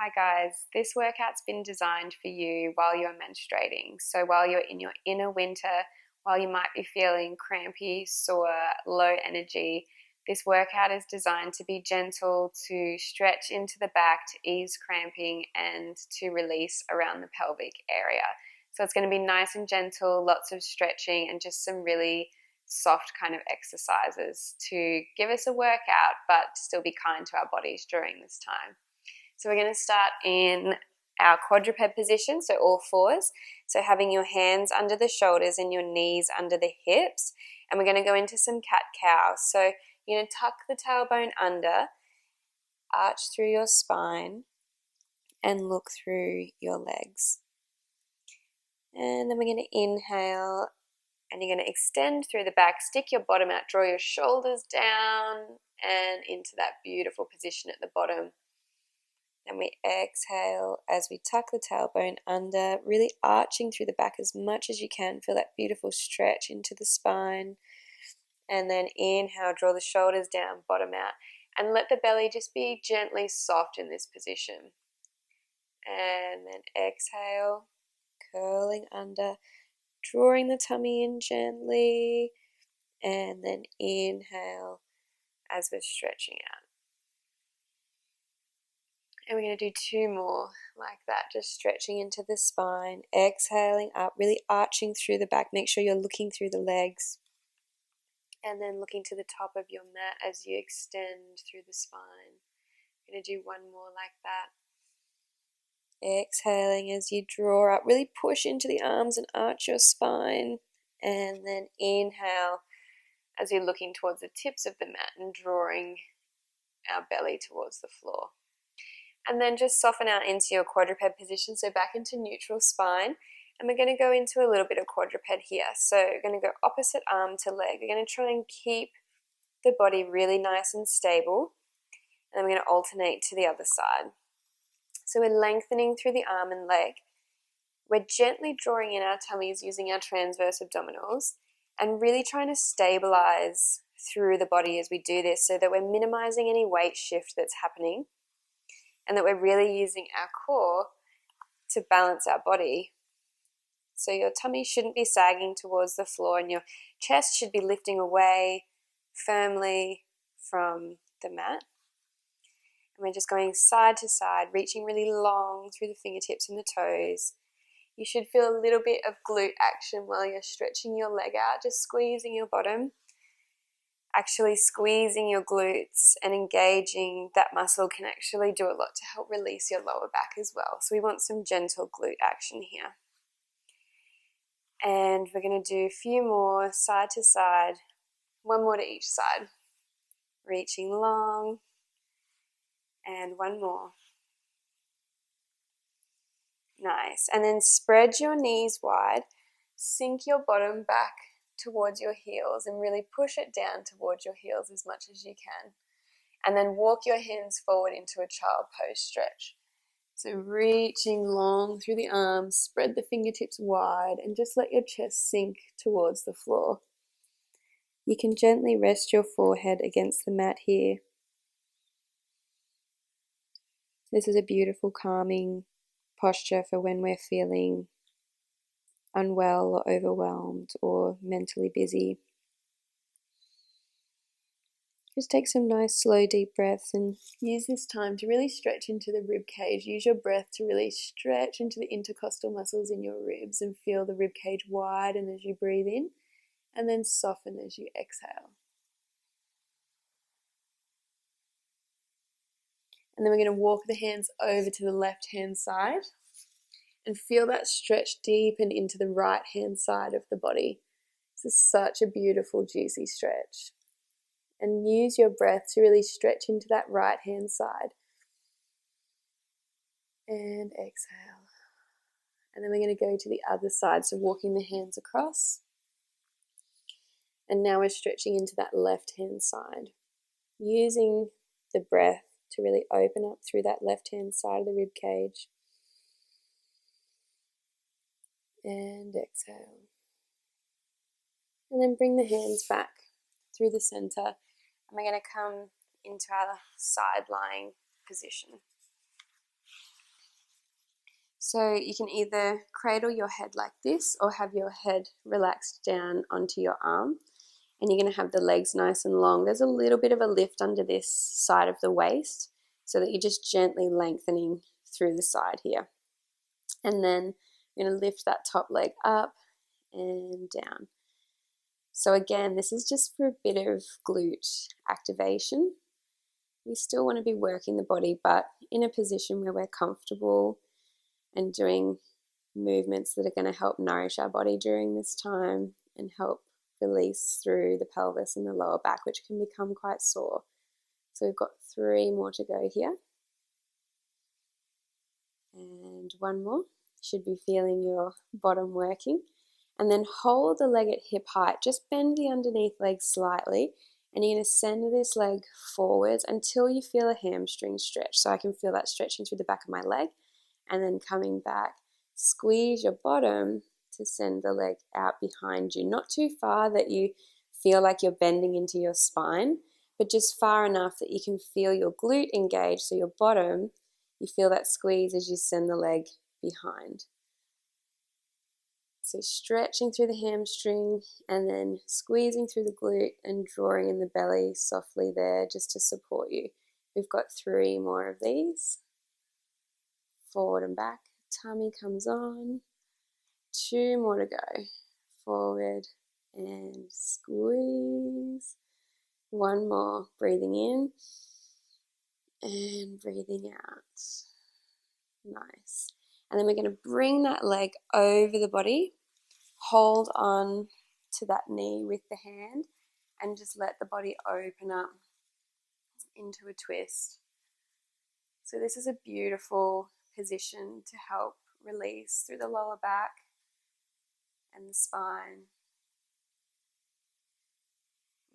Hi guys, this workout's been designed for you while you're menstruating. So while you're in your inner winter, while you might be feeling crampy, sore, low energy, this workout is designed to be gentle, to stretch into the back, to ease cramping, and to release around the pelvic area. So it's going to be nice and gentle, lots of stretching, and just some really soft kind of exercises to give us a workout, but still be kind to our bodies during this time. So we're going to start in our quadruped position, so all fours. So having your hands under the shoulders and your knees under the hips. And we're going to go into some cat-cow. So you're going to tuck the tailbone under, arch through your spine, and look through your legs. And then we're going to inhale, and you're going to extend through the back, stick your bottom out, draw your shoulders down and into that beautiful position at the bottom. And we exhale as we tuck the tailbone under, really arching through the back as much as you can. Feel that beautiful stretch into the spine. And then inhale, draw the shoulders down, bottom out. And let the belly just be gently soft in this position. And then exhale, curling under, drawing the tummy in gently. And then inhale as we're stretching out. And we're going to do two more like that, just stretching into the spine, exhaling up, really arching through the back. Make sure you're looking through the legs. And then looking to the top of your mat as you extend through the spine. We're going to do one more like that. Exhaling as you draw up, really push into the arms and arch your spine. And then inhale as you're looking towards the tips of the mat and drawing our belly towards the floor. And then just soften out into your quadruped position, so back into neutral spine. And we're going to go into a little bit of quadruped here. So we're going to go opposite arm to leg. We're going to try and keep the body really nice and stable. And then we're going to alternate to the other side. So we're lengthening through the arm and leg. We're gently drawing in our tummies using our transverse abdominals and really trying to stabilize through the body as we do this so that we're minimizing any weight shift that's happening. And that we're really using our core to balance our body. So your tummy shouldn't be sagging towards the floor and your chest should be lifting away firmly from the mat. And we're just going side to side, reaching really long through the fingertips and the toes. You should feel a little bit of glute action while you're stretching your leg out, just squeezing your bottom. Actually squeezing your glutes and engaging that muscle can actually do a lot to help release your lower back as well. So we want some gentle glute action here. And we're going to do a few more side to side, one more to each side. Reaching long, and one more. Nice. And then spread your knees wide, sink your bottom back towards your heels and really push it down towards your heels as much as you can. And then walk your hands forward into a child pose stretch. So reaching long through the arms, spread the fingertips wide and just let your chest sink towards the floor. You can gently rest your forehead against the mat here. This is a beautiful calming posture for when we're feeling unwell or overwhelmed or mentally busy. Just take some nice slow deep breaths and use this time to really stretch into the rib cage. Use your breath to really stretch into the intercostal muscles in your ribs and feel the rib cage widen as you breathe in and then soften as you exhale. And then we're going to walk the hands over to the left hand side and feel that stretch deepen into the right hand side of the body. This is such a beautiful, juicy stretch. And use your breath to really stretch into that right hand side. And exhale. And then we're going to go to the other side, so walking the hands across. And now we're stretching into that left hand side. Using the breath to really open up through that left hand side of the rib cage. And exhale. And then bring the hands back through the center. And we're going to come into our side lying position. So you can either cradle your head like this or have your head relaxed down onto your arm. And you're going to have the legs nice and long. There's a little bit of a lift under this side of the waist so that you're just gently lengthening through the side here. And then you're going to lift that top leg up and down. So again, this is just for a bit of glute activation. We still want to be working the body, but in a position where we're comfortable and doing movements that are going to help nourish our body during this time and help release through the pelvis and the lower back, which can become quite sore. So we've got 3 more to go here. And 1 more. You should be feeling your bottom working. And then hold the leg at hip height. Just bend the underneath leg slightly. And you're going to send this leg forwards until you feel a hamstring stretch. So I can feel that stretching through the back of my leg. And then coming back, squeeze your bottom to send the leg out behind you. Not too far that you feel like you're bending into your spine, but just far enough that you can feel your glute engage. So your bottom, you feel that squeeze as you send the leg behind. So stretching through the hamstring and then squeezing through the glute and drawing in the belly softly there just to support you. We've got 3 more of these. Forward and back. Tummy comes on. 2 more to go. Forward and squeeze. 1 more. Breathing in and breathing out. Nice. And then we're going to bring that leg over the body. Hold on to that knee with the hand and just let the body open up into a twist. So this is a beautiful position to help release through the lower back and the spine.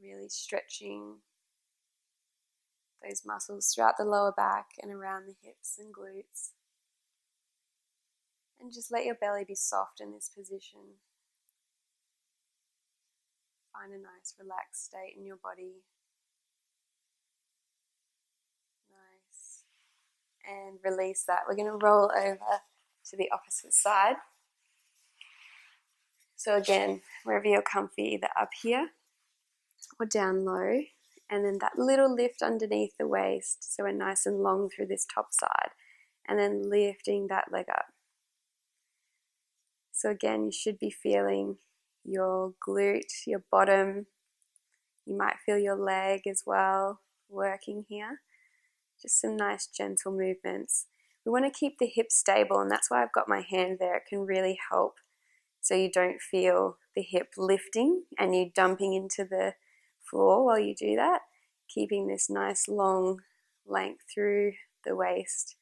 Really stretching those muscles throughout the lower back and around the hips and glutes. And just let your belly be soft in this position. Find a nice relaxed state in your body. Nice. And release that. We're going to roll over to the opposite side. So again, wherever you're comfy, either up here or down low. And then that little lift underneath the waist, so we're nice and long through this top side. And then lifting that leg up. So again, you should be feeling your glute, your bottom. You might feel your leg as well working here. Just some nice gentle movements. We want to keep the hips stable, and that's why I've got my hand there. It can really help so you don't feel the hip lifting and you dumping into the floor while you do that. Keeping this nice long length through the waist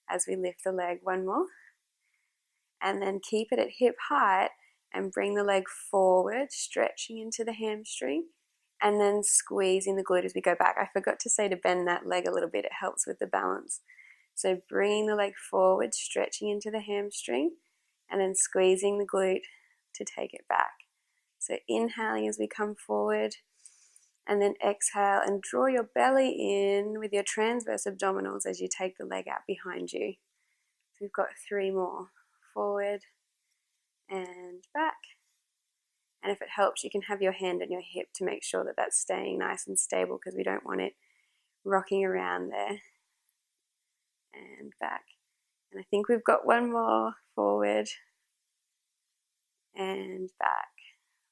as we lift the leg. 1 more. And then keep it at hip height and bring the leg forward, stretching into the hamstring, and then squeezing the glute as we go back. I forgot to say to bend that leg a little bit. It helps with the balance. So bringing the leg forward, stretching into the hamstring, and then squeezing the glute to take it back. So inhaling as we come forward, and then exhale and draw your belly in with your transverse abdominals as you take the leg out behind you. So we've got 3 more. Forward and back. And if it helps, you can have your hand on your hip to make sure that that's staying nice and stable because we don't want it rocking around there. And back. And I think we've got 1 more. Forward and back.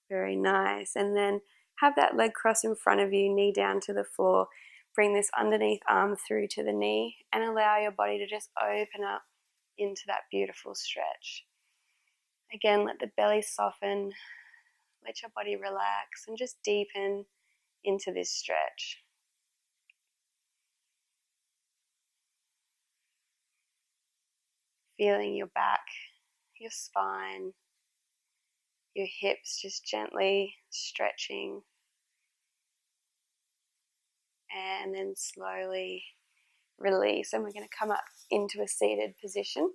Very nice. And then have that leg cross in front of you, knee down to the floor. Bring this underneath arm through to the knee and allow your body to just open up into that beautiful stretch. Again, let the belly soften, let your body relax and just deepen into this stretch. Feeling your back, your spine, your hips just gently stretching. And then slowly release. And we're going to come up into a seated position.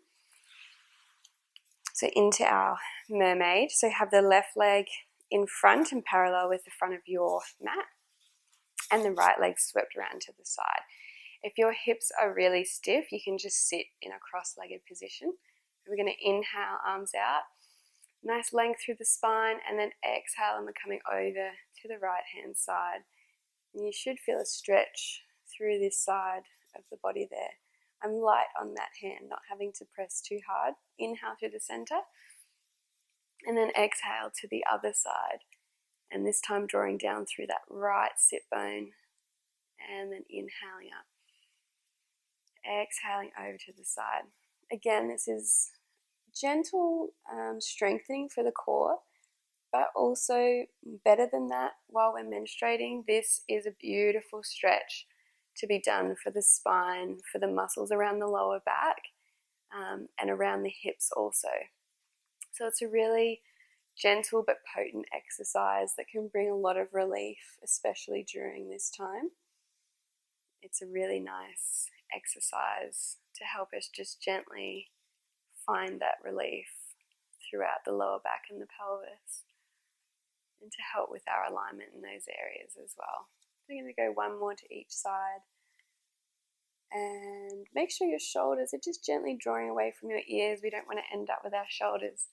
So into our mermaid. So have the left leg in front and parallel with the front of your mat. And the right leg swept around to the side. If your hips are really stiff, you can just sit in a cross-legged position. We're going to inhale, arms out, nice length through the spine, and then exhale, and we're coming over to the right hand side. And you should feel a stretch through this side of the body there. I'm light on that hand, not having to press too hard. Inhale through the center, and then exhale to the other side. And this time drawing down through that right sit bone, and then inhaling up. Exhaling over to the side. Again, this is gentle strengthening for the core, but also better than that, while we're menstruating, this is a beautiful stretch to be done for the spine, for the muscles around the lower back, and around the hips also. So it's a really gentle but potent exercise that can bring a lot of relief, especially during this time. It's a really nice exercise to help us just gently find that relief throughout the lower back and the pelvis, and to help with our alignment in those areas as well. We're going to go one more to each side, and make sure your shoulders are just gently drawing away from your ears. We don't want to end up with our shoulders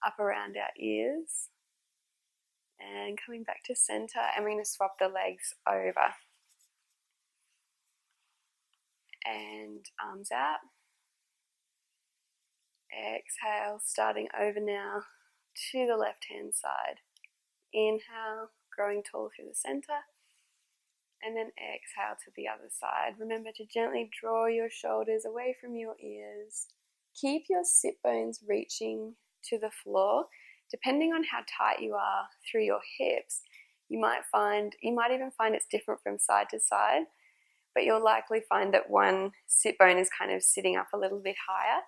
up around our ears. And coming back to center, and we're going to swap the legs over. And arms out. Exhale, starting over now to the left hand side. Inhale, growing tall through the center, and then exhale to the other side. Remember to gently draw your shoulders away from your ears. Keep your sit bones reaching to the floor. Depending on how tight you are through your hips, you might even find it's different from side to side, but you'll likely find that one sit bone is kind of sitting up a little bit higher.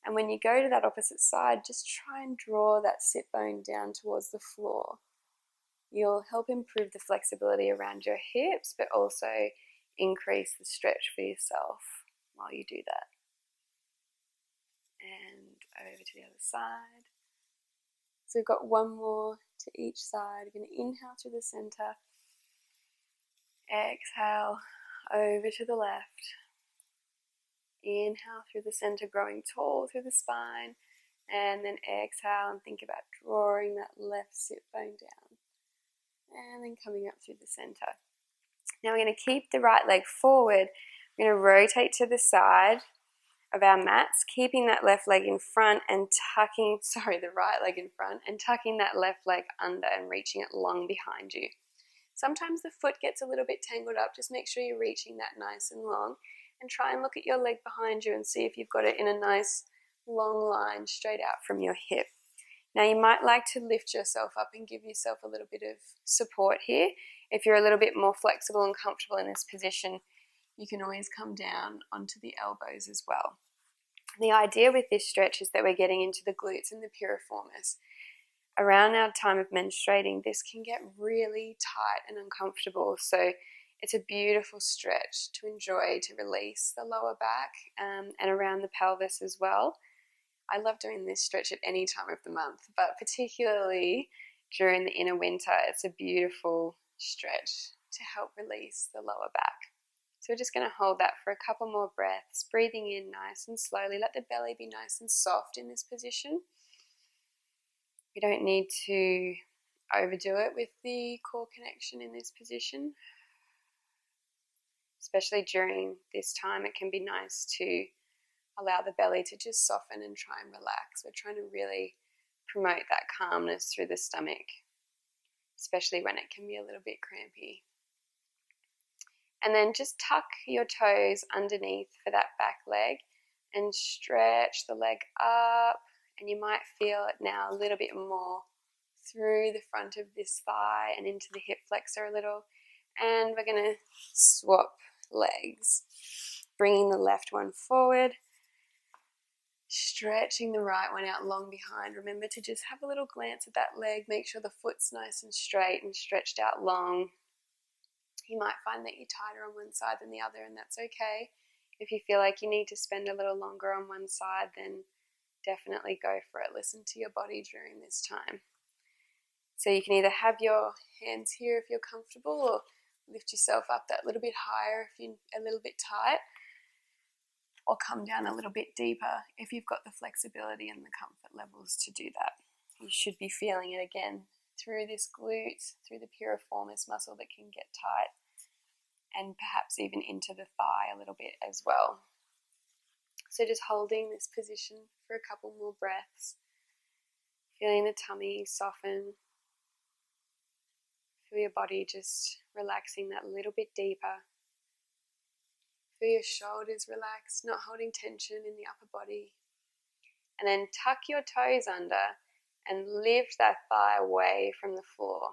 And when you go to that opposite side, just try and draw that sit bone down towards the floor. You'll help improve the flexibility around your hips, but also increase the stretch for yourself while you do that. And over to the other side. So we've got one more to each side. We're going to inhale through the center. Exhale over to the left. Inhale through the center, growing tall through the spine. And then exhale and think about drawing that left sit bone down. And then coming up through the center. Now we're going to keep the right leg forward. We're going to rotate to the side of our mats, keeping that left leg in front and the right leg in front, and tucking that left leg under and reaching it long behind you. Sometimes the foot gets a little bit tangled up. Just make sure you're reaching that nice and long, and try and look at your leg behind you and see if you've got it in a nice long line straight out from your hip. Now you might like to lift yourself up and give yourself a little bit of support here. If you're a little bit more flexible and comfortable in this position, you can always come down onto the elbows as well. The idea with this stretch is that we're getting into the glutes and the piriformis. Around our time of menstruating, this can get really tight and uncomfortable, so it's a beautiful stretch to enjoy, to release the lower back and around the pelvis as well. I love doing this stretch at any time of the month, but particularly during the inner winter, it's a beautiful stretch to help release the lower back. So we're just going to hold that for a couple more breaths, breathing in nice and slowly. Let the belly be nice and soft in this position. You don't need to overdo it with the core connection in this position. Especially during this time, it can be nice to allow the belly to just soften and try and relax. We're trying to really promote that calmness through the stomach, especially when it can be a little bit crampy. And then just tuck your toes underneath for that back leg and stretch the leg up, and you might feel it now a little bit more through the front of this thigh and into the hip flexor a little. And we're going to swap legs, bringing the left one forward, stretching the right one out long behind. Remember to just have a little glance at that leg, make sure the foot's nice and straight and stretched out long. You might find that you're tighter on one side than the other, and that's okay. If you feel like you need to spend a little longer on one side, then definitely go for it. Listen to your body during this time. So you can either have your hands here if you're comfortable, or lift yourself up that little bit higher if you're a little bit tight. or come down a little bit deeper if you've got the flexibility and the comfort levels to do that. You should be feeling it again through this glute, through the piriformis muscle that can get tight, and perhaps even into the thigh a little bit as well. So just holding this position for a couple more breaths, feeling the tummy soften, feel your body just relaxing that little bit deeper. Feel your shoulders relax, not holding tension in the upper body. And then tuck your toes under and lift that thigh away from the floor.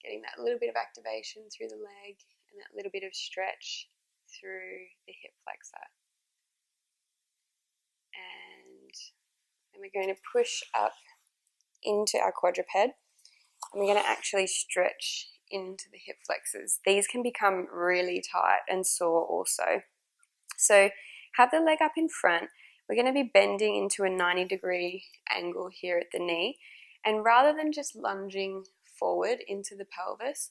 Getting that little bit of activation through the leg and that little bit of stretch through the hip flexor. And then we're going to push up into our quadruped, and we're going to actually stretch into the hip flexors. These can become really tight and sore also. So have the leg up in front. We're going to be bending into a 90-degree angle here at the knee, and rather than just lunging forward into the pelvis,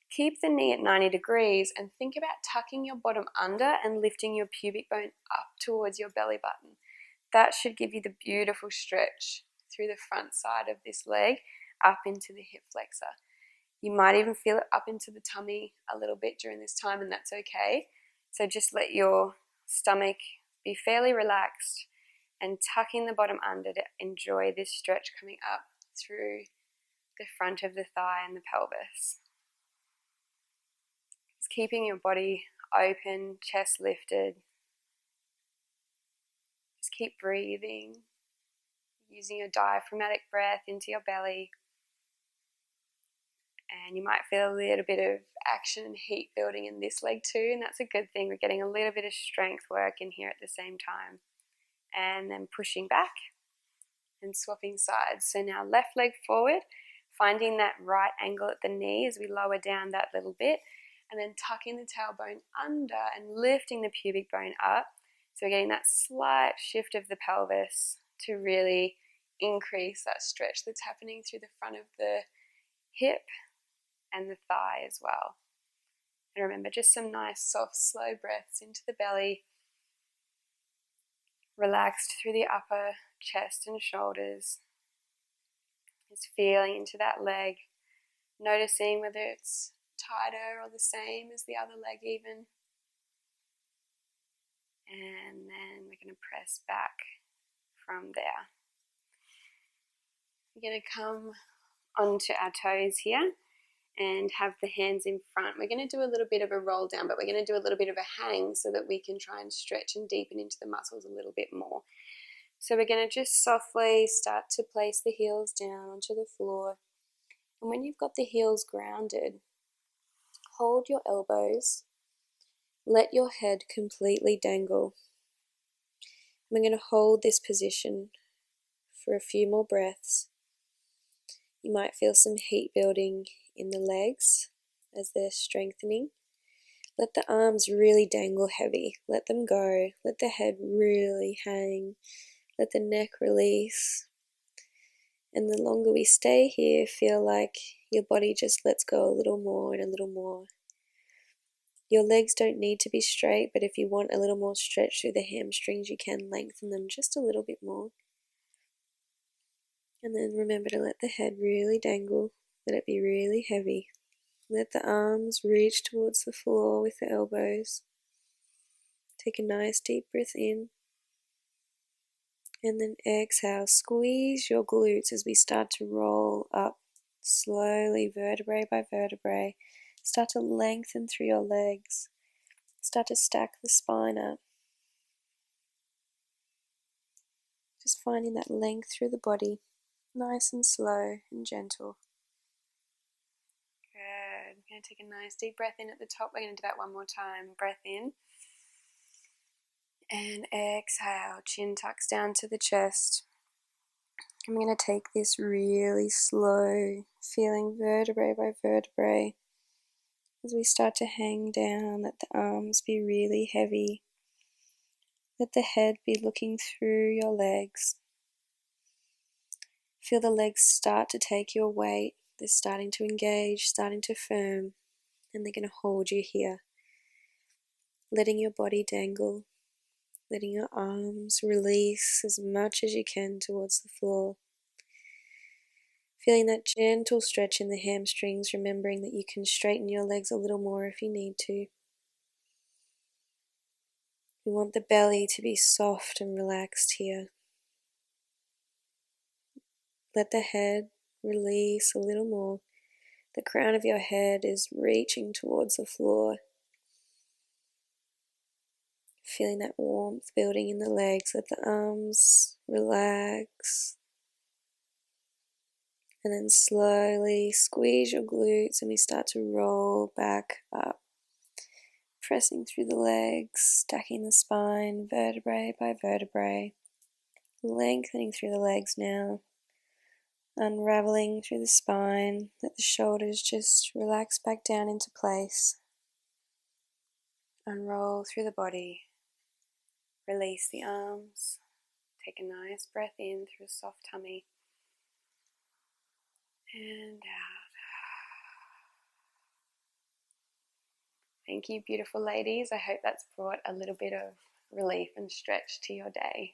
keep the knee at 90 degrees and think about tucking your bottom under and lifting your pubic bone up towards your belly button. That should give you the beautiful stretch through the front side of this leg up into the hip flexor. You might even feel it up into the tummy a little bit during this time, and that's okay. So just let your stomach be fairly relaxed and tucking the bottom under to enjoy this stretch coming up through the front of the thigh and the pelvis. Just keeping your body open, chest lifted. Just keep breathing, using your diaphragmatic breath into your belly. And you might feel a little bit of action and heat building in this leg too, and that's a good thing. We're getting a little bit of strength work in here at the same time. And then pushing back and swapping sides. So now left leg forward, finding that right angle at the knee as we lower down that little bit, and then tucking the tailbone under and lifting the pubic bone up. So we're getting that slight shift of the pelvis to really increase that stretch that's happening through the front of the hip and the thigh as well. And remember, just some nice soft slow breaths into the belly, relaxed through the upper chest and shoulders. Just feeling into that leg, noticing whether it's tighter or the same as the other leg even. And then we're going to press back from there. We're going to come onto our toes here and have the hands in front. We're going to do a little bit of a roll down, but we're going to do a little bit of a hang so that we can try and stretch and deepen into the muscles a little bit more. So we're going to just softly start to place the heels down onto the floor. And when you've got the heels grounded, hold your elbows. Let your head completely dangle. We're going to hold this position for a few more breaths. You might feel some heat building in the legs as they're strengthening. Let the arms really dangle heavy. Let them go. Let the head really hang. Let the neck release. And the longer we stay here, feel like your body just lets go a little more and a little more. Your legs don't need to be straight, but if you want a little more stretch through the hamstrings, you can lengthen them just a little bit more. And then remember to let the head really dangle. Let it be really heavy. Let the arms reach towards the floor with the elbows. Take a nice deep breath in. And then exhale. Squeeze your glutes as we start to roll up slowly, vertebrae by vertebrae. Start to lengthen through your legs. Start to stack the spine up. Just finding that length through the body. Nice and slow and gentle. Good. I'm going to take a nice deep breath in at the top. We're going to do that one more time. Breath in. And exhale. Chin tucks down to the chest. I'm going to take this really slow, feeling vertebrae by vertebrae. As we start to hang down, let the arms be really heavy. Let the head be looking through your legs. Feel the legs start to take your weight. They're starting to engage, starting to firm, and they're going to hold you here. Letting your body dangle, letting your arms release as much as you can towards the floor. Feeling that gentle stretch in the hamstrings, remembering that you can straighten your legs a little more if you need to. We want the belly to be soft and relaxed here. Let the head release a little more. The crown of your head is reaching towards the floor. Feeling that warmth building in the legs. Let the arms relax. And then slowly squeeze your glutes and we start to roll back up. Pressing through the legs, stacking the spine, vertebrae by vertebrae. Lengthening through the legs now. Unraveling through the spine. Let the shoulders just relax back down into place. Unroll through the body. Release the arms. Take a nice breath in through a soft tummy. And out. Thank you, beautiful ladies. I hope that's brought a little bit of relief and stretch to your day.